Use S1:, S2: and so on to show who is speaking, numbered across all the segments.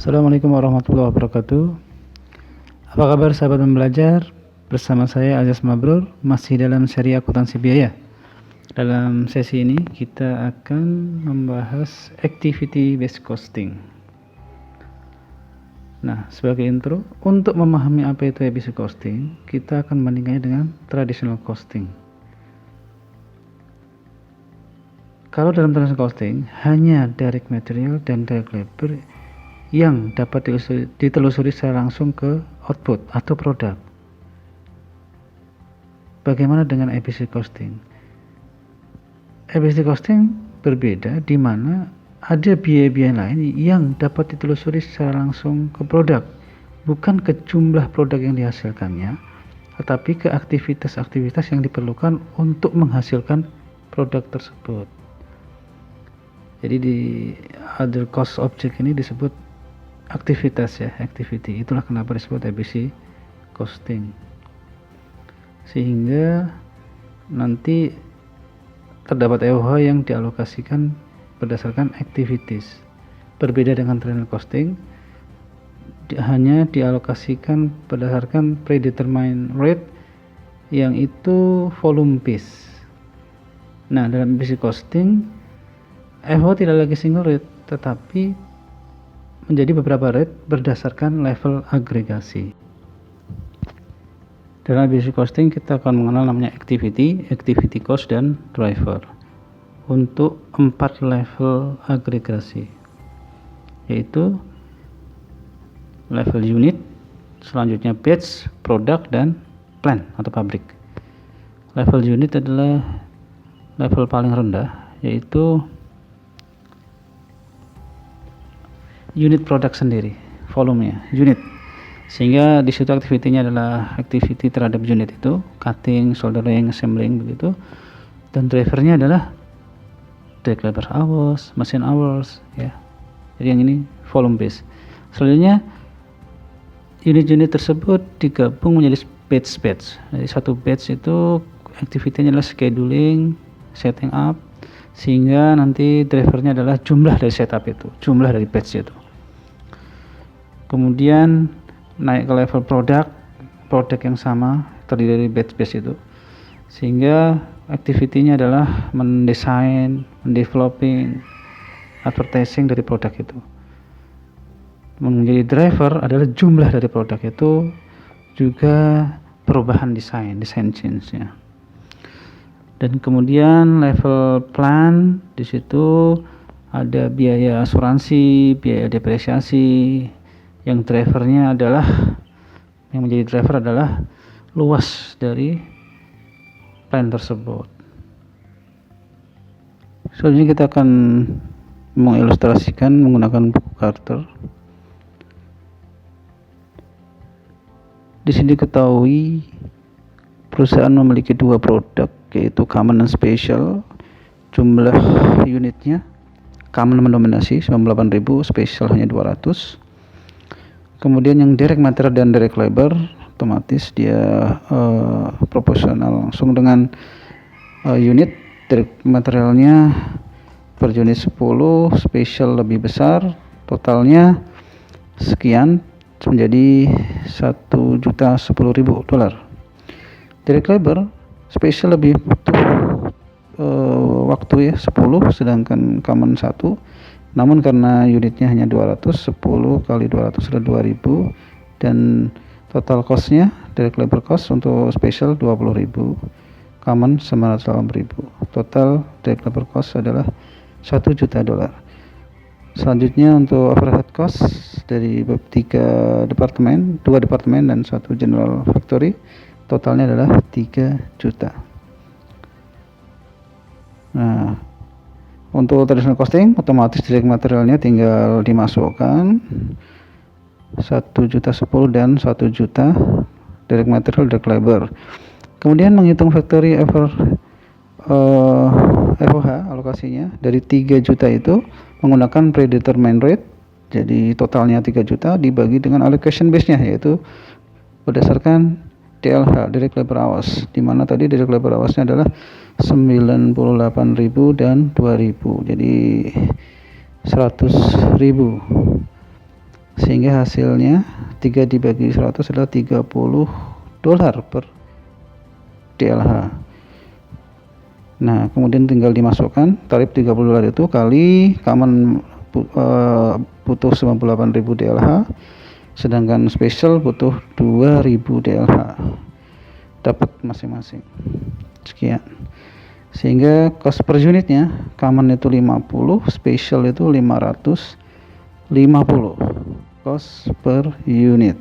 S1: Assalamualaikum warahmatullahi wabarakatuh. Apa kabar sahabat pembelajar? Bersama saya Aziz Mabrur, masih dalam seri akuntansi biaya. Dalam sesi ini kita akan membahas activity based costing. Nah, sebagai intro, untuk memahami apa itu activity costing, kita akan membandingkannya dengan traditional costing. Kalau dalam traditional costing, hanya direct material dan direct labor yang dapat ditelusuri secara langsung ke output atau produk. Bagaimana dengan efficiency costing? Efficiency costing berbeda di mana ada biaya-biaya lain yang dapat ditelusuri secara langsung ke produk, bukan ke jumlah produk yang dihasilkannya, tetapi ke aktivitas-aktivitas yang diperlukan untuk menghasilkan produk tersebut. Jadi di other cost object ini disebut aktivitas ya, activity. Itulah kenapa disebut efficiency costing. Sehingga nanti terdapat EOH yang dialokasikan berdasarkan activities. Berbeda dengan traditional costing, hanya dialokasikan berdasarkan predetermined rate yang itu volume base. Nah, dalam efficiency costing EOH tidak lagi single rate, tetapi menjadi beberapa rate berdasarkan level agregasi. Dalam efficiency costing kita akan mengenal namanya activity cost, dan driver untuk 4 level agregasi, yaitu level unit, selanjutnya batch, product, dan plant atau pabrik. Level unit adalah level paling rendah, yaitu unit produk sendiri, volumenya, unit. Sehingga di situ aktivitinya adalah activity terhadap unit itu, cutting, soldering, assembling begitu. Dan drivernya adalah direct labor hours, machine hours ya. Jadi yang ini volume base. Selanjutnya unit-unit tersebut digabung menjadi batch. Jadi satu batch itu aktivitinya adalah scheduling, setting up, sehingga nanti drivernya adalah jumlah dari setup itu, jumlah dari batch itu. Kemudian naik ke level produk yang sama terdiri dari batch itu, sehingga activity-nya adalah mendesain, mendeveloping, advertising dari produk itu. Menjadi driver adalah jumlah dari produk itu, juga perubahan desain change ya. Dan kemudian level plan, di situ ada biaya asuransi, biaya depresiasi. Yang drivernya adalah, yang menjadi driver adalah luas dari plan tersebut. Selanjutnya kita akan mengilustrasikan menggunakan buku Carter. Di sini ketahui perusahaan memiliki 2 produk, yaitu common dan special. Jumlah unitnya common mendominasi 98.000, special hanya 200. Kemudian yang direct material dan direct labor, otomatis dia proporsional langsung dengan unit. Direct materialnya per unit 10, special lebih besar, totalnya sekian, menjadi $1.010.000. Direct labor special lebih butuh waktu ya 10, sedangkan common 1. Namun karena unitnya hanya 200, 10 kali 200 adalah 2000, dan total costnya direct labor cost untuk special 20.000, common 980.000. Total direct labor cost adalah $1 juta. Selanjutnya untuk overhead cost dari 2 departemen dan 1 general factory, totalnya adalah 3 juta. Nah, untuk traditional costing, otomatis direct materialnya tinggal dimasukkan 1.010.000 dan 1 juta direct material, direct labor. Kemudian menghitung factory FOH alokasinya dari 3 juta itu menggunakan predetermined rate. Jadi totalnya 3 juta dibagi dengan allocation base-nya, yaitu berdasarkan DLH, direct labor hours, di mana tadi direct labor hours-nya adalah 98.000 dan 2.000, jadi 100.000. sehingga hasilnya 3 dibagi 100 adalah $30 per DLH. Nah, kemudian tinggal dimasukkan tarif $30 itu kali common butuh 98.000 DLH, sedangkan special butuh 2.000 DLH, dapat masing-masing sekian. Sehingga cost per unitnya common itu 50, special itu 550 cost per unit.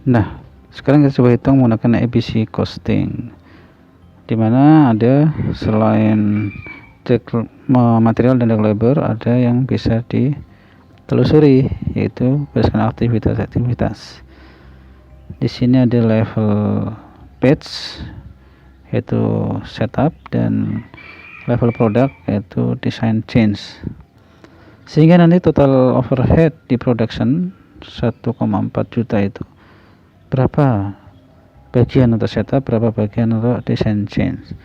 S1: Nah, sekarang kita coba hitung menggunakan ABC costing, dimana ada selain material dan direct labor, ada yang bisa ditelusuri, yaitu berdasarkan aktivitas-aktivitas. Di sini ada level batch, yaitu setup, dan level product, yaitu design change. Sehingga nanti total overhead di production 1,4 juta itu berapa bagian untuk setup, berapa bagian untuk design change.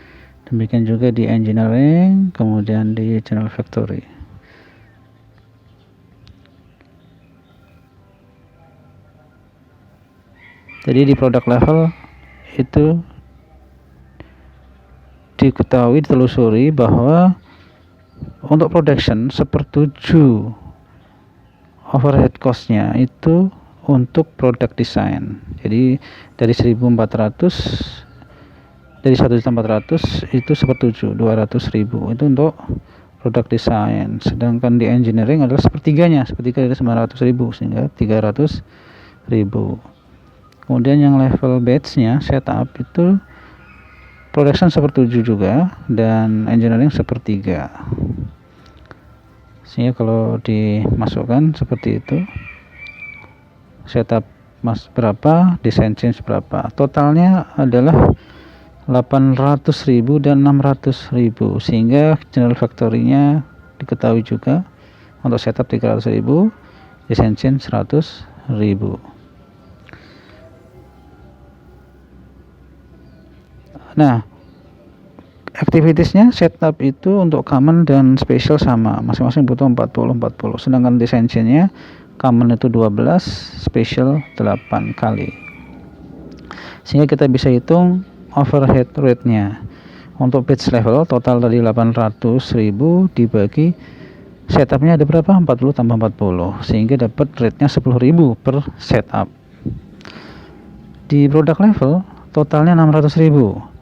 S1: Demikian juga di engineering, kemudian di general factory. Jadi di product level itu diketahui, ditelusuri bahwa untuk production 1/7 overhead cost-nya itu untuk product design. Jadi dari 1.400, dari 1.400 itu 1/7, 200.000 itu untuk product design. Sedangkan di engineering adalah sepertiganya, sepertiga dari 900.000, sehingga 300.000. Kemudian yang level batch-nya setup itu production 1/7 juga, dan engineering 1/3. Sehingga kalau dimasukkan seperti itu, setup berapa, design change berapa, totalnya adalah 800.000 dan 600.000. Sehingga general factory-nya diketahui juga, untuk setup 300.000, design change 100.000. Nah, activitiesnya setup itu untuk common dan special sama, masing-masing butuh 40, sedangkan design change-nya common itu 12, special 8 kali. Sehingga kita bisa hitung overhead rate-nya. Untuk batch level total tadi 800.000 dibagi setupnya ada berapa? 40 tambah 40, sehingga dapat rate-nya 10.000 per setup. Di product level totalnya 600.000.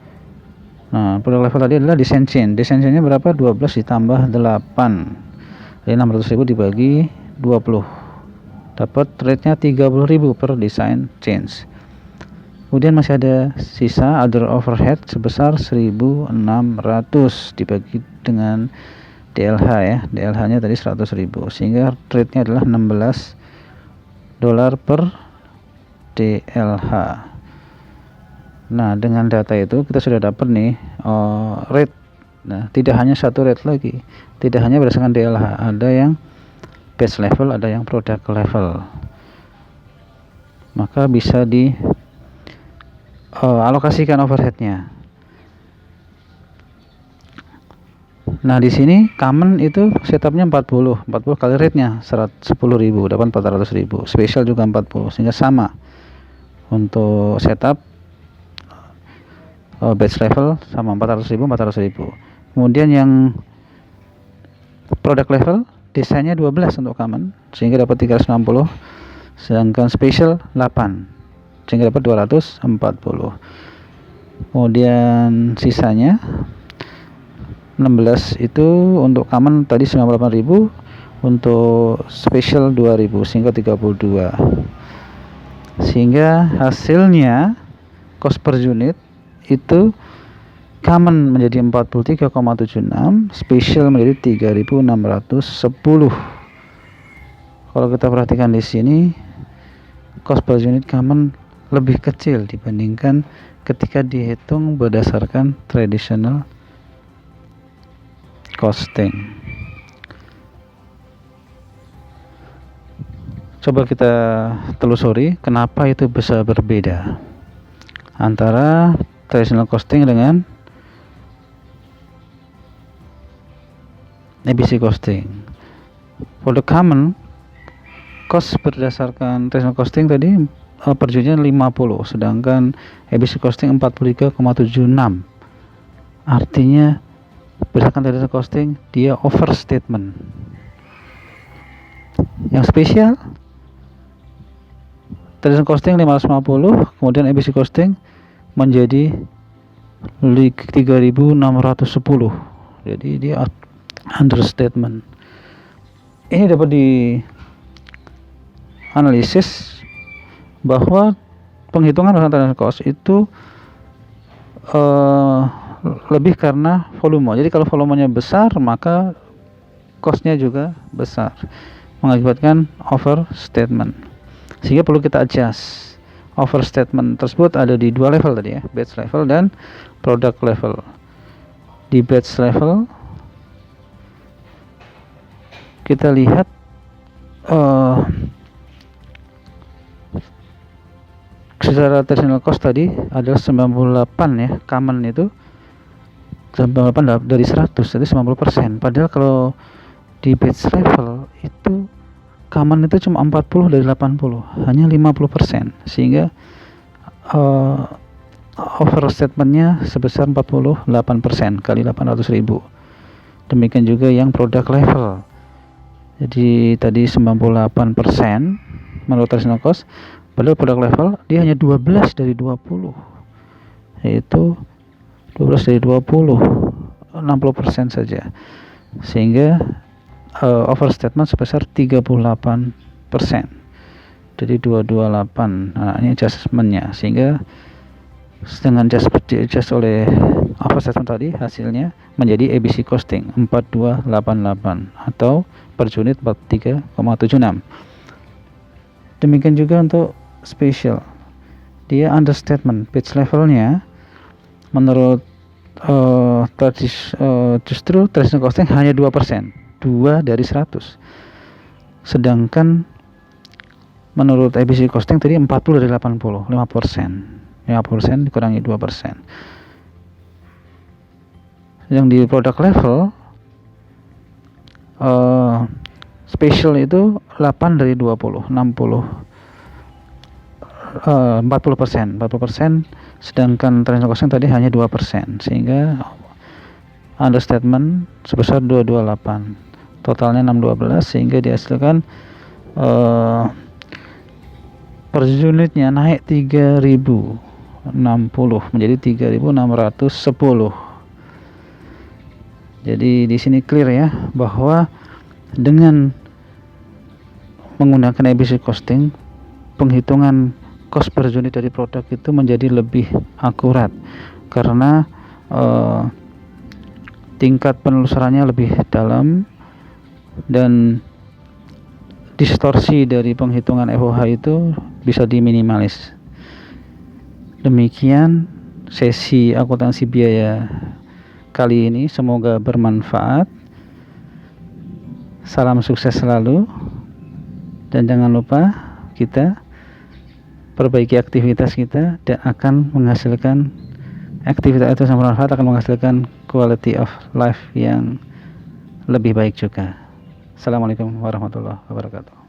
S1: Nah, product level tadi adalah design change. Design change-nya berapa? 12 ditambah 8. Jadi 600.000 dibagi 20. Dapat rate-nya 30.000 per design change. Kemudian masih ada sisa other overhead sebesar 1.600 dibagi dengan DLH ya. DLH-nya tadi 100.000, sehingga rate-nya adalah $16 per DLH. Nah, dengan data itu kita sudah dapat nih rate. Nah, tidak hanya satu rate lagi, tidak hanya berdasarkan DLH, ada yang batch level, ada yang product level. Maka bisa di alokasikan overheadnya. Nah, di sini common itu setupnya 40 kali rate-nya 10.000, dapat 400.000. Special juga 40, sehingga sama untuk setup batch level sama 400.000. Kemudian yang product level desainnya 12 untuk common, sehingga dapat 360, sedangkan special 8, sehingga dapat 240. Kemudian sisanya 16 itu untuk common tadi 98.000, untuk special 2.000, sehingga 32. Sehingga hasilnya cost per unit itu common menjadi 43,76, special menjadi 3.610. Kalau kita perhatikan di sini, cost per unit common lebih kecil dibandingkan ketika dihitung berdasarkan traditional costing. Coba kita telusuri kenapa itu bisa berbeda antara traditional costing dengan ABC costing. For the common cost berdasarkan traditional costing tadi per unitnya 50, sedangkan ABC costing 43,76. Artinya berdasarkan traditional costing dia overstatement. Yang spesial traditional costing 550, kemudian ABC costing menjadi 3.610. Jadi dia understatement. Ini dapat dianalisis bahwa penghitungan transaction cost itu lebih karena volume. Jadi kalau volumenya besar maka costnya juga besar, mengakibatkan overstatement. Sehingga perlu kita adjust. Overstatement tersebut ada di dua level tadi ya, batch level dan product level. Di batch level kita lihat secara traditional cost tadi adalah 98 ya, common itu 98 dari 100, jadi 90%. Padahal kalau di batch level itu common itu cuma 40 dari 80, hanya 50%, sehingga overstatementnya sebesar 48% kali 800.000. Demikian juga yang product level. Jadi tadi 98% menurut traditional cost, padahal product level dia hanya 12 dari 20, yaitu 12 dari 20, 60% saja, sehingga overstatement sebesar 38%. Jadi 228. Nah, ini adjustmentnya, sehingga dengan adjust oleh overstatement tadi hasilnya menjadi ABC costing 4288 atau per unit 43,76. Demikian juga untuk special, dia understatement. Batch levelnya menurut justru traditional costing hanya 2%, 2 dari 100. Sedangkan menurut ABC costing tadi 40 dari 80, 5%. 5% dikurangi 2%. Yang di product level special itu 8 dari 20, 60, 40%, sedangkan traditional costing tadi hanya 2%, sehingga understatement sebesar 228. Totalnya 612, sehingga dihasilkan per unitnya naik 3.060 menjadi 3.610. Jadi di sini clear ya, bahwa dengan menggunakan ABC costing, penghitungan cost per unit dari produk itu menjadi lebih akurat karena tingkat penelusurannya lebih dalam dan distorsi dari penghitungan FOH itu bisa diminimalis. Demikian sesi akuntansi biaya kali ini, semoga bermanfaat. Salam sukses selalu, dan jangan lupa kita perbaiki aktivitas kita dan akan menghasilkan aktivitas itu yang bermanfaat, akan menghasilkan quality of life yang lebih baik juga. Assalamualaikum warahmatullahi wabarakatuh.